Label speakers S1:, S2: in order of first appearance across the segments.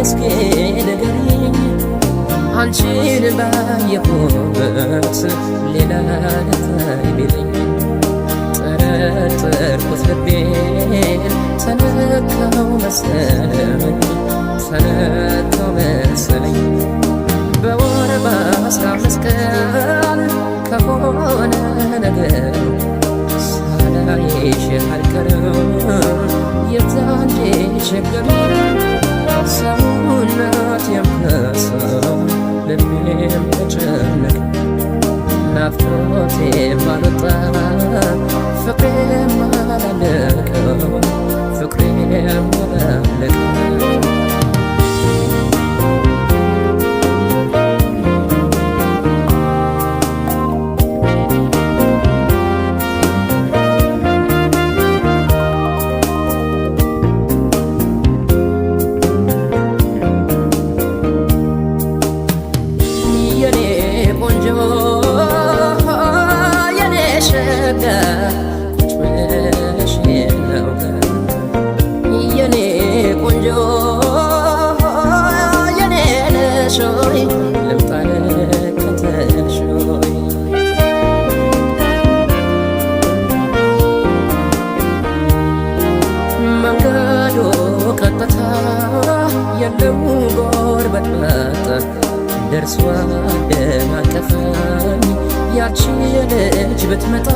S1: እስኪ ንገሪኝ አንቺን ባየሁበት ሌላ ልታይ ቢለኝ ጠረጠርኩት ልቤን ተነካው መሰለኝ በወር በ15 ቀን ከሆነ ነገሩ ሳላይሽ አልቀርም የዛኔ ችግሩ ሰውነቴም ከሳው ልቤም ተጨነቀ ናፍቆቴም አልወጣ ፍቅሬም አላለቀ ፍቅሬም አላለቀ መንገዱ ቀጥታ የለው ጎርበጥበጥ ደርሷ ደናቀፈኝ ያቺ ልጅ ብትመጣ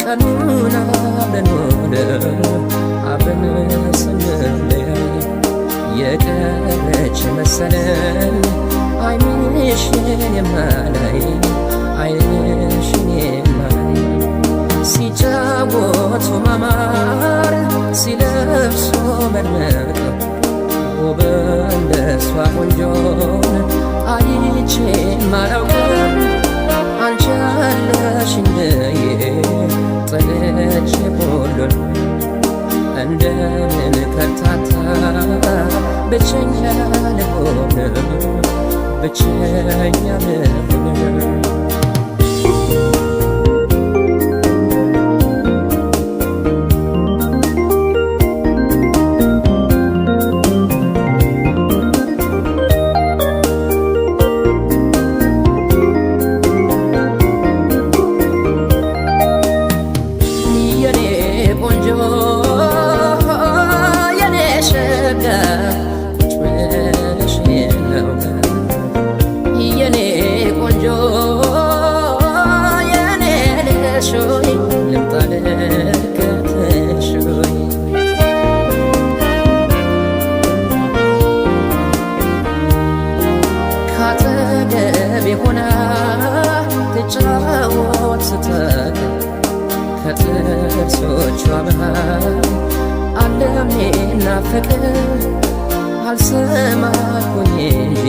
S1: ቀኑን አብረን ሆነን አብረን ስንለያይ የቀረች መሰለኝ ዓይንሽን የማላይ ዓይንሽን የማላይ ሲጫወቱ ማማር ሲለብሱ መድመቅ ውብ እንደሷ ቆንጆን አይቼ ማላውቅም አንቺ አለሽኝ ብዬ ጥለሽ ሁሉን እንደምን ከርታታ ብቸኛ ልሆን ብቸኛ ልሆን ሆና ትጫወት ስትል ከጥርሶቿ መሃል ዓለም ናፈቀ አልሰማኩኝ እንጂ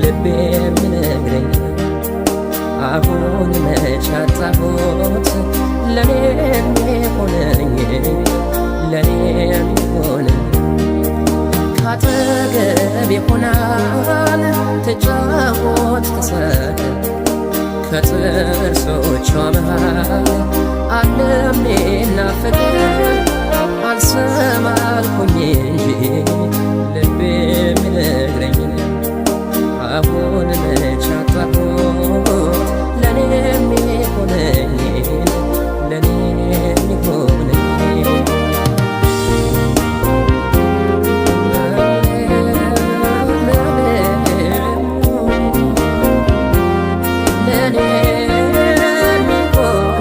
S1: ልቤ የሚነግረኝ አሁን መች አጣሁት ለኔ የሚሆነኝ ለኔ የሚሆነኝ ካጠገቤ ሆናን ትጫወት ትሳቅ ከጥርሶቿ መሃል ዓለም ናፈቀ አልሰማልኩኝ እንጂ ልቤ የሚነግረኝ አሁን መች አጣሁት ለኔ የሚሆነኝ ለኔ የሚሆነኝ ለኔ የሚሆነኝ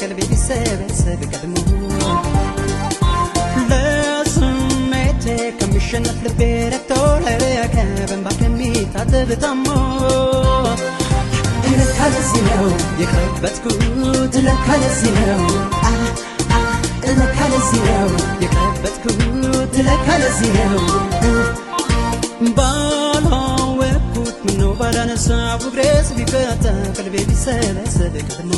S2: ቀልቤ ቢሰበሰብ ቀድሞ ለስሜቴ ከሚሸነፍ ልቤ ረክቶ ለረከ በእንባ ከሚታጠብ ታሞ ለካ ለዚህ ነው የቀረበትኩት ለካ ለዚህ ነው ለካ ለዚህ ነው የቀረበትኩት ለካ ለዚህ ነው ባላወቅኩት ምነው ባላነሳው እግሬስ ቢፈታ ቀልቤ ቢሰበሰብ ቀድሞ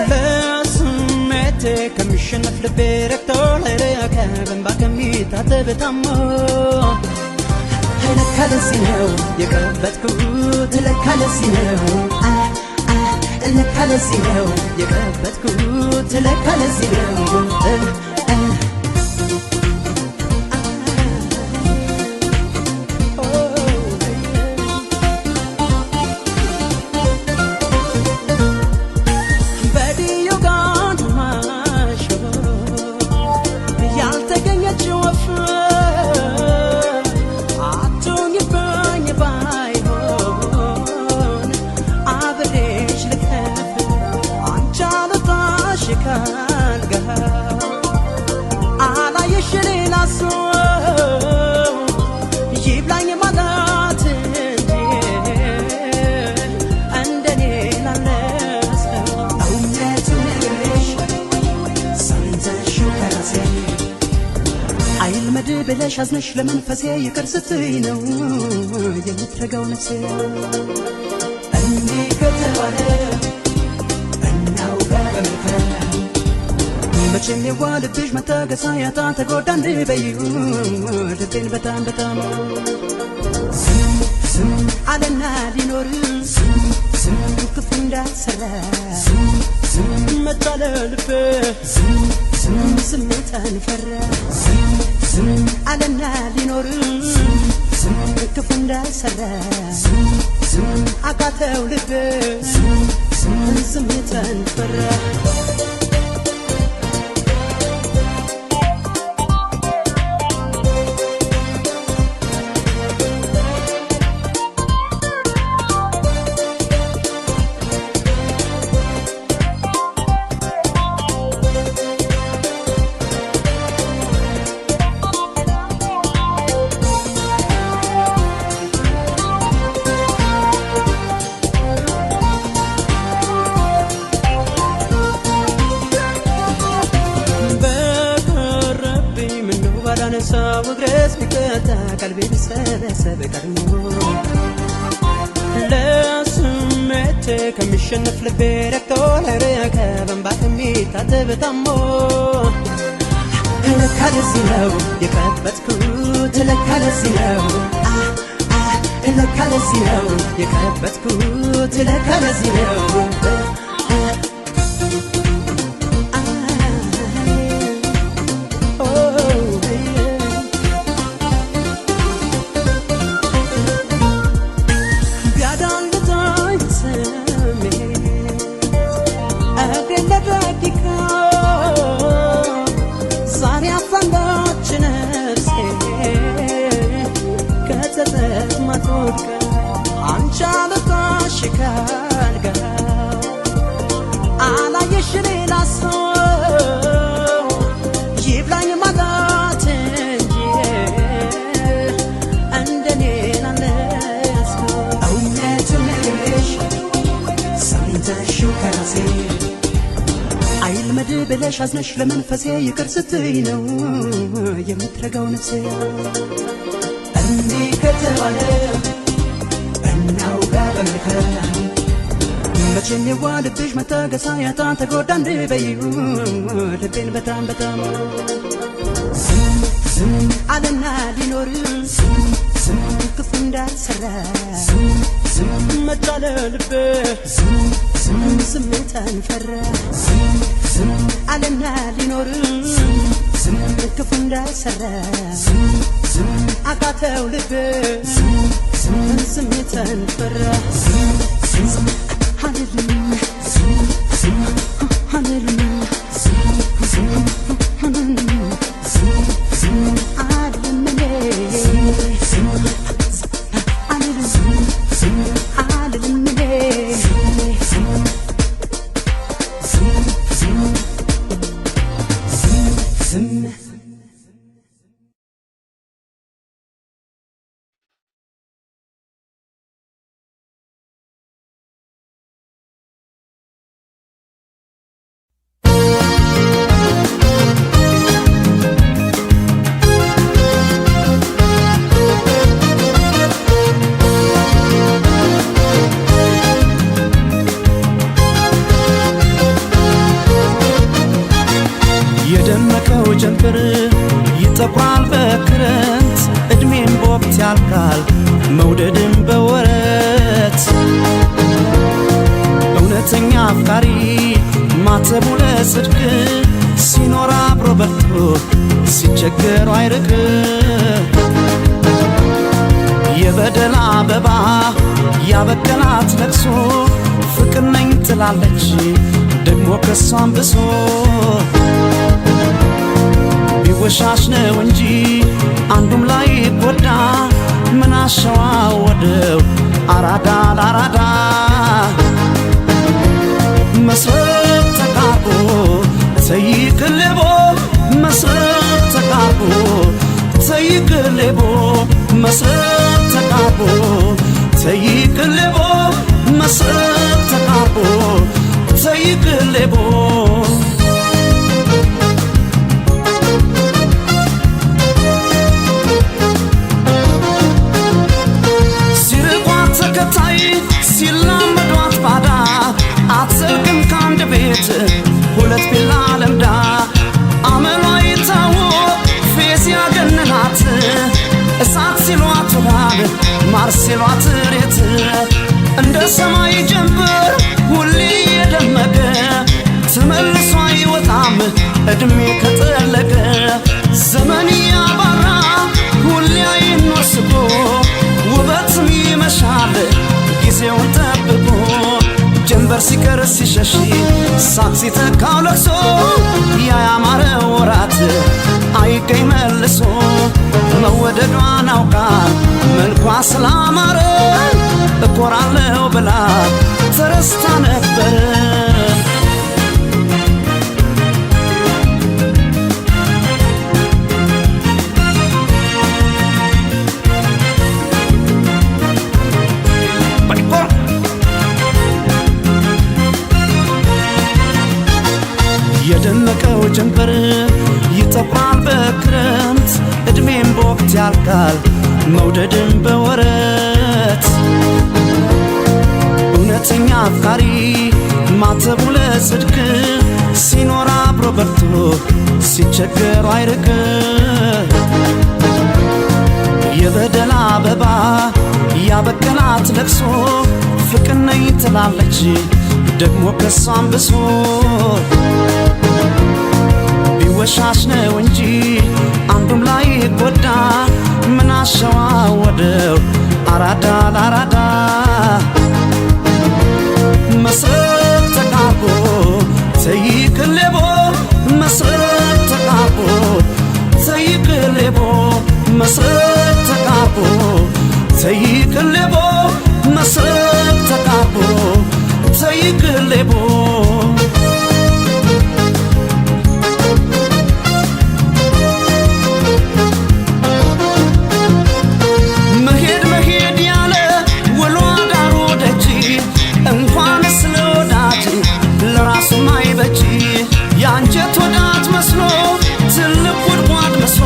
S2: ለስሜቴ ከሚሸነፍ ልቤ ረክቶ ለረከ በእንባ ከሚታጠብ ታሞ ለካ ለዚህ ነው የቀረበትኩት ለካ ለዚህ ነው ለካ ለዚህ ነው የቀረበትኩት ለካ ለዚህ ነው ብለሽ አዝነሽ ለመንፈሴ ይቅር ስትይ ነው የምትረጋው ነፍሴ እንዲህ ከተባለ እናውጋ በመልካም መቼም የዋልብሽ መታገሳ ያጣ ተጎዳ እንድበይው ልቤን በጣም በጣም ስም አለና ሊኖር ስም ክፉ እንዳሰራ መጣለ ልቤ ስሜታን ፈራ አለና ሊኖር ክፉ እንዳሰራ አቃተው ልቤ ስሜታን ፈራ ባላነሳው እግሬስ ቢቀጣ ቀልቤ ቢሰበሰብ ቀድሞ ለስሜቴ ከሚሸነፍ ልቤ ረክቶ ለረከ በእንባ ከሚታጠብ ታሞ ለካ ለዚህ ነው የቀረበትኩት ለካ ለዚህ ነው ለካ ለዚህ ነው የቀረበትኩት ለካ ለዚህ ነው ብለሽ አዝነሽ ለመንፈሴ ይቅር ስትይ ነው የምትረጋው ነፍሴ እንዲህ ከተባለ እናውጋ በመልካም መቼም የዋልብሽ መታገሳ ያጣ ተጎዳ እንድበይው ልቤን በጣም በጣም ስም አለና ሊኖር ስም ክፉ እንዳሰራ መጣለ ልቤ ስሜታን ፈራ አለና ሊኖር ክፉ እንዳሰራ አቃተው ልቤ ስሜታን ፈራ በክረምት እድሜም በወቅት ያልቃል መውደድም በወረት እውነተኛ አፍቃሪ ማተቡ ለጽድቅ ሲኖር አብሮ በልቶ ሲቸገሩ አይርቅ የበደል አበባ ያበቀላት ለቅሶ ፍቅር ነኝ ትላለች ደግሞ ከሷም ብሶ ቢወሻሽ ነው እንጂ አንዱም ላይ ጎዳ ምን አሸዋ ወደው አራዳ ለአራዳ መስረት ተቃርቦ ተይቅልቦ መስረት ተቃርቦ ተይቅልቦ መስረት ተቃርቦ ተይቅልቦ መስረት ተቃርቦ ተይቅልቦ ሲርቋት ተከታይ ሲላመዷት ባዳ አትዘልቅም ከአንድ ቤት ሁለት ቢላ ለምዳ አመሏ ይታወቅ ፌዝ ያገነናት እሳት ሲሏት ውሃብ ማር ሲሏት ሬት እንደ ሰማይ ጀንበር ሁሌ የደመቀ ተመልሶ አይወጣም እድሜ ከጠለቀ ዘመን ያባራ ሁሌ አይኖር ስቆ ውበትም ይመሻል ጊዜውን ጠብቆ ጀንበር ሲቀር ሲሸሽ ሳቅ ሲተካው ለቅሶ ያ ያማረ ወራት አይገኝ መልሶ መወደዷን አውቃ መልኳ ስላማረ እኮራለሁ ብላ ተረስታ ነበር የደመቀው ጀንበር ይጠፋል በክረምት እድሜም በወቅት ያልቃል መውደድም በወረት እውነተኛ አፍቃሪ ማተቡ ለጽድቅ ሲኖር አብሮ በልቶ ሲቸገሩ አይርቅ የበደል አበባ ያበቀላት ለቅሶ ፍቅር ነኝ ትላለች ደግሞ ከሷም ብሶ ቢወሻሽ ነው እንጂ አንዱም ላይ ጎዳ ምን አሸዋ ወደው አራዳ ለአራዳ መስረት ተቃርቦ ተይቅልቦ መስረት ተቃርቦ ተይቅልቦ መስረት ተቃርቦ ተይቅልቦ መስረት ተቃርቦ ተይቅልቦ መሄድ መሄድ ያለ ውሎ አዳሩ ደጅ እንኳንስ ለወዳጅ ለራሱም አይበጅ የአንጀት ወዳጅ መስሎ ትልቅ ጉድጓድ መስሎ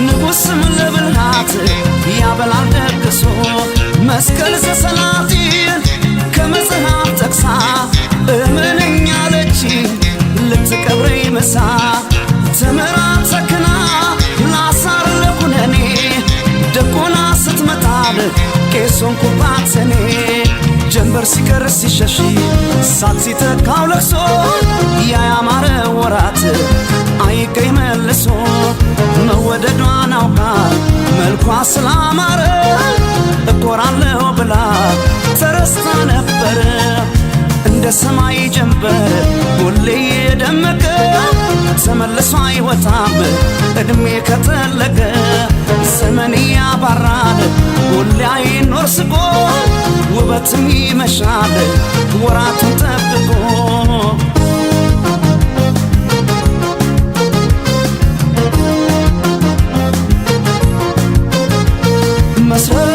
S2: ንጉሥም ለብልሃት ያበላል ደግሶ መስቀል ዘሰላጢን ከመጽሐፍ ጠቅሳ እመነኛ አለች ልትቀብረኝ መሳ ተምራ ሰክና ላሳር ለኩነኔ ደቆና ስትመጣል ቄሶን ኩባት ሰኔ ጀንበር ሲቀር ሲሸሽ ሳቅ ሲተካው ለቅሶ ያ ያማረ ወራት አይገኝ መልሶ መወደዷን አውቃ መልኳ ስላማረ እኮራለሁ ብላ ተረስታ ነበር እንደ ሰማይ ጀንበር ሁሌ የደመቀ ተመልሶ አይወጣም እድሜ ከጠለቀ ዘመን ያባራል ሁሌ አይኖር ስቆ ውበትም ይመሻል ወራቱን ጠብቆ መስረት